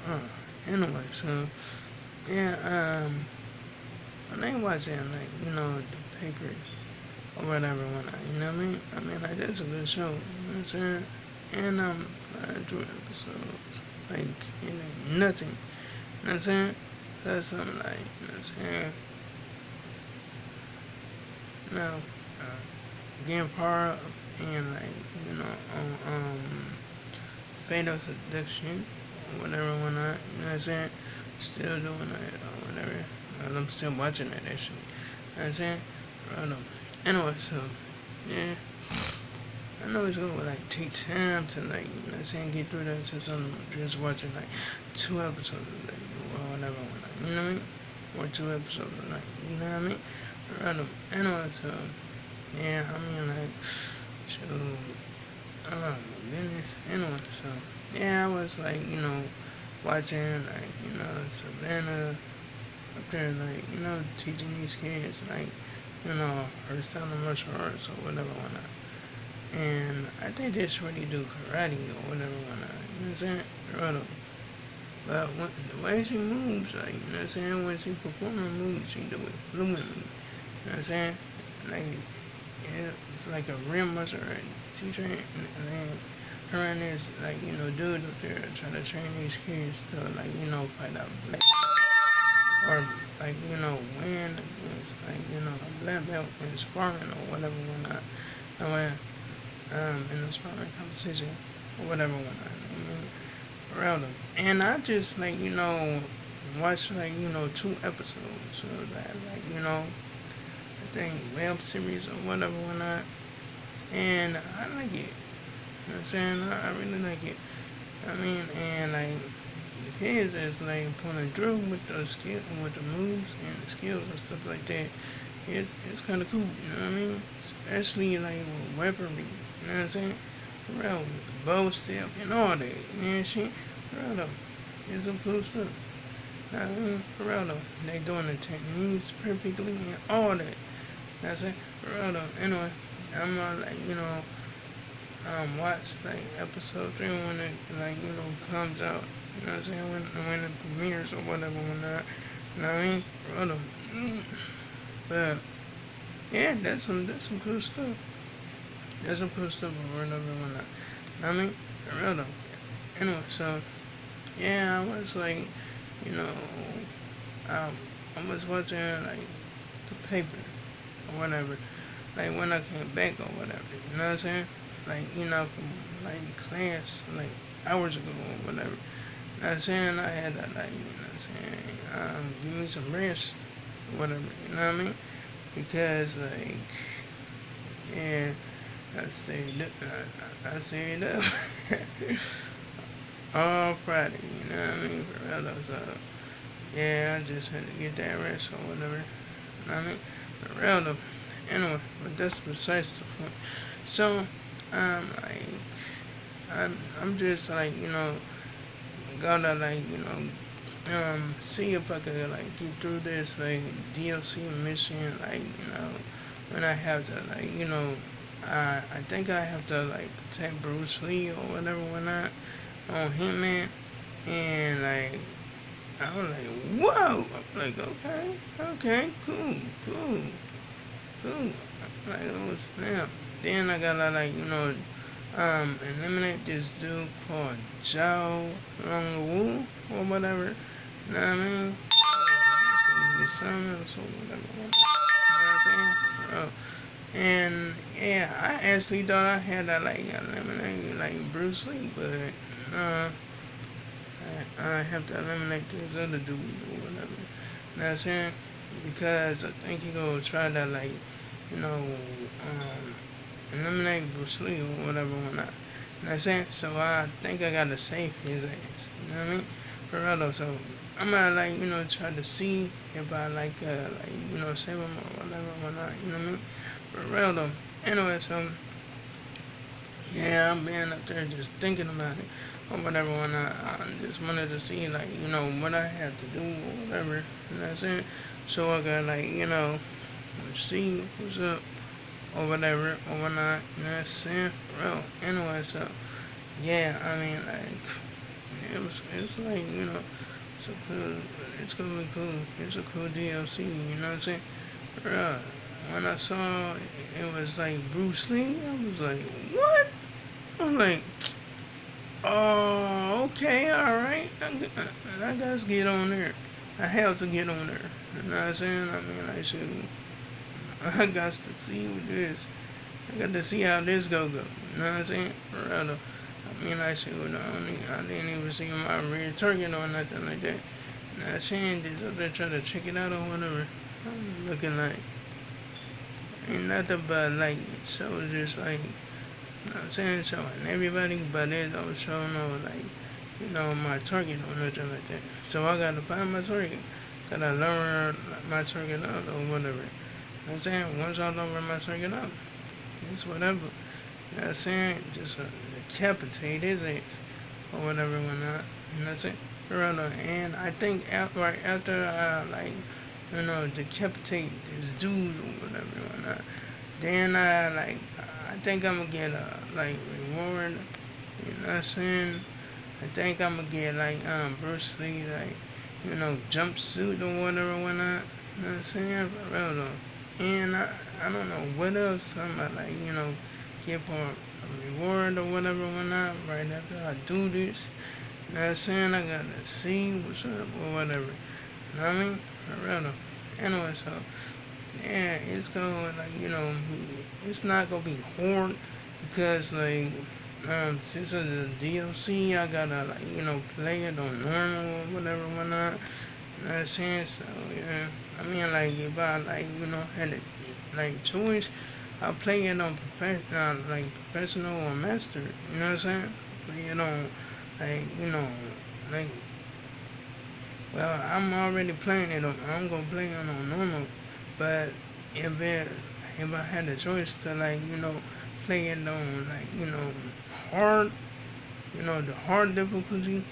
Uh, anyway, so yeah, when they watching like the papers or whatever, you know what I mean? I mean like that's a good show. You know what I'm saying? And I enjoy episodes like it ain't nothing. You know what I'm saying? That's something like you know what I'm saying? You know, getting part and like you know fatal seduction or whatever, whatnot. You know what I'm saying? Still doing that or whatever. I'm still watching that actually. You know what I'm saying? I don't know. Anyway, so yeah. I know it's gonna like take time to like you know what I'm saying get through that since I'm just watching like 2 episodes a day or whatever, whatnot. You know what I mean? Or 2 episodes a night. You know what I mean? Right. Anyway, so yeah, I mean like so oh my goodness. Anyway, so yeah, I was like, watching like, Savannah up there like, teaching these kids like, her style of martial arts or whatever, whatnot. And I think they just really do karate or whatever, whatnot. You know what I'm saying? Right. But when, the way she moves, like, you know what I'm saying? When she performing moves, she do it fluently. You know what I'm saying? Like, yeah, it's like a real muscle, right? She train, and then her and this, like, dude up there trying to train these kids to, like, fight out black or, like, win against, like, a black belt in sparring or whatever, whatnot. And when, in the sparring competition or whatever, whatnot. I mean, around them. And I just, like, watched, like, 2 episodes of that, like, I think web series or whatever, whatnot. And I like it. You know what I'm saying? I really like it. I mean, and like the kids is like pulling through with the skill, with the moves and the skills and stuff like that. It's kind of cool. You know what I mean? Especially like with weaponry. You know what I'm saying? For real, with the bow step and all that. You know what I'm saying? For real though, it's some cool stuff. I mean, for real though, they doing the techniques perfectly and all that. That's it. For real though. Anyway, I'm like watch like episode 3 when it like comes out. You know what I'm saying? When it premieres or whatever, when not. You know what I mean? Brother. But yeah, that's some cool stuff. That's some cool stuff or whatever, when not. You know what I mean? For real though. Anyway, so yeah, I was like, you know, um, I was watching like the paper or whatever. Like when I came back or whatever. You know what I'm saying? Like from like class like hours ago or whatever. You know what I'm saying? I had to like what I'm saying, give me some rest or whatever. You know what I mean? Because like yeah, I stayed up all Friday. You know what I mean? For real though. So yeah, I just had to get that rest or whatever. You know what I mean? For real though. Anyway, but that's besides the point. So, like, I'm just like, gonna like, see if I could like get through this like DLC mission, like, when I have to like, I think I have to like protect Bruce Lee or whatever, whatnot on Hitman, and like, I was like, whoa, I'm like, okay, okay, cool, cool, cool, like, oh snap. Then I gotta like, eliminate this dude called Zhao Longwu or whatever. You know what I mean? Get some or so whatever. You know what I'm saying? And yeah, I actually thought I had to like eliminate like Bruce Lee, but uh, I have to eliminate this other dude or whatever. You know what I'm saying? Because I think he gonna try to like, you know, eliminate Bruce Lee or whatever when I, you know what I'm saying? So I think I gotta save his ass. You know what I mean? For real though, so I'm gonna like, try to see if I like, save him or whatever, whatnot, you know what I mean? For real though. Anyway, so yeah, I'm being up there just thinking about it or whatever when I just wanted to see like, what I had to do or whatever, you know what I'm saying? So I got like, see what's up or whatever or whatnot, you know what I'm saying? For real. Anyway, so yeah, I mean like It's like, it's a cool, it's gonna be cool. It's a cool DLC, you know what I'm saying? Bruh, when I saw it was like Bruce Lee, I was like, what? I'm like, oh, okay, alright. I gotta get on there. I have to get on there. You know what I'm saying? I mean, I got to see what this. I got to see how this go. You know what I'm saying? Rather, I mean, I didn't even see my red target or nothing like that. Not saying this up there trying to check it out or whatever. I'm looking like ain't nothing but like so it's just like you know what I'm saying so and everybody but it don't show no like my target or nothing like that. So I gotta find my target. Gotta lower my target out or whatever. You know what I'm saying? Once I lower my target out, it's whatever. You know what I'm saying? Just decapitate his ass or whatever whatnot. You know what I'm saying? And I think right after I like decapitate this dude or whatever whatnot, then I think I'm gonna get a like reward. You know what I'm saying? I think I'm gonna get like Bruce Lee like jumpsuit or whatever whatnot. You know what I'm saying? For real though. And I don't know what else I'm gonna like give for a reward or whatever whatnot right after I do this. You know what I'm saying? I gotta see what's up or whatever. You know what I mean? For real though. Anyway, so yeah, it's gonna like it's not gonna be hard because like since it's a DLC, I gotta like play it on normal or whatever whatnot. You know what I'm saying? So yeah, I mean like if I like had a like choice, I'll play it on professional or master. You know what I'm saying? Play it on like like well I'm already playing it on. I'm gonna play it on normal, but if it if I had the choice to like play it on like hard the hard difficulty,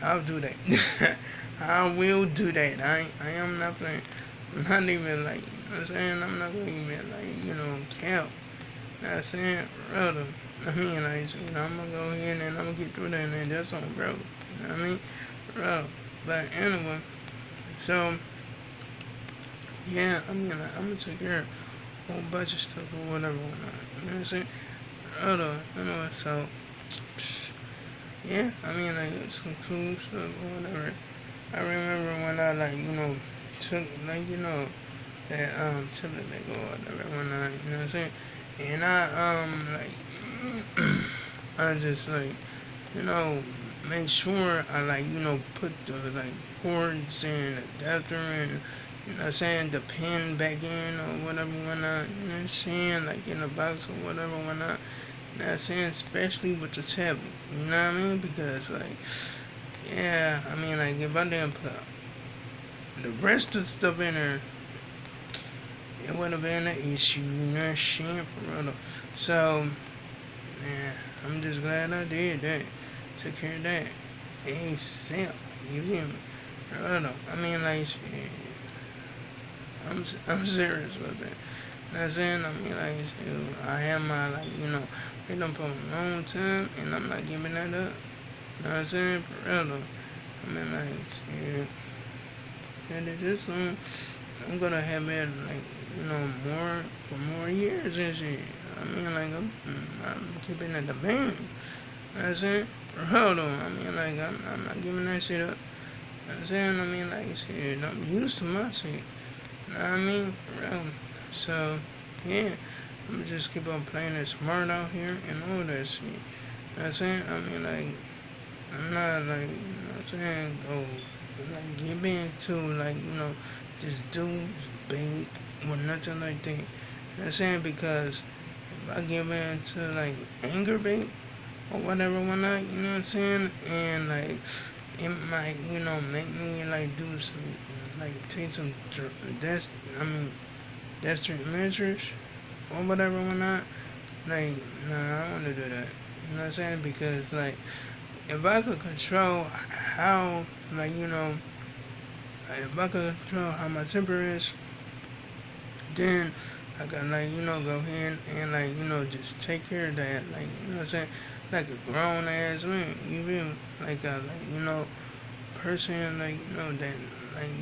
I'll do that. I will do that. I am not playing. I'm not even like you know what I'm saying. I'm not gonna even like count. You know what I'm saying? Rather, I mean like I'm gonna go in and I'm gonna get through that and then that's on bro. You know what I mean? Bro. But anyway, so yeah, I mean I'm gonna take care of a whole bunch of stuff or whatever. You know what I'm saying? Anyway, so yeah, I mean like it's some cool stuff or whatever. I remember when I like took like that Timberlake or whatever when I you know what I'm saying, and I like I just like you know make sure I like put the like cords and adapter and you know what I'm saying the pin back in or whatever whatnot. You know what I'm saying like in the box or whatever whatnot. You know what I'm saying especially with the tablet. You know what I mean because like yeah I mean like if I didn't put the rest of the stuff in there, it would have been an issue, you know what I'm saying, for real. So, yeah, I'm just glad I did that. Took care of that. ASAP, you feel me? For real. I mean, like, shit, I'm serious with that. You know what I'm saying? I mean, like, shit, I have my, like, been up for a long time, and I'm not giving that up. You know what I'm saying? For real, though. I mean, like, shit. And it is I'm gonna have it like more for more years and shit. I mean like I'm keeping it the band. You know what I'm saying? Hold on. I mean like I'm not giving that shit up. You know what I'm saying? I mean like shit. I'm used to my shit. You know what I mean? For real. So yeah. I'm gonna just keep on playing it smart out here and all that shit. You know what I'm saying? I mean like I'm not like you know what I'm saying go like give into like just do bait or nothing like that. You know what I'm saying? Because if I give in to like anger bait or whatever whatnot, you know what I'm saying? And like it might, make me like do some like take some that's I mean desperate measures or whatever whatnot. Like, nah, I don't wanna do that. You know what I'm saying? Because like if I could control how like if I could control how my temper is, then I can like go ahead and like just take care of that like you know what I'm saying like a grown ass man you feel me person, that, like,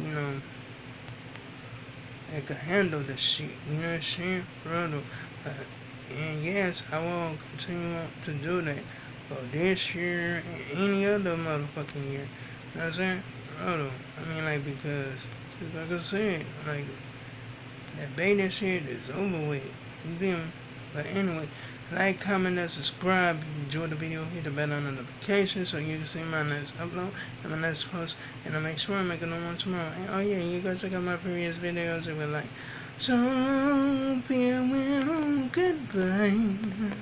that can handle the shit, you know what I'm saying? Brother, and yes, I will continue to do that for this year and any other motherfucking year. You know what I'm saying? Brother, I mean, like, because, just like I said, like, that beta shit is over with. You feel me? But anyway, like, comment, and subscribe. If you enjoyed the video, hit the bell notification so you can see my next upload and my next post. And I'll make sure I make another one tomorrow. And oh yeah, you go check out my previous videos if you like. So long, farewell, goodbye.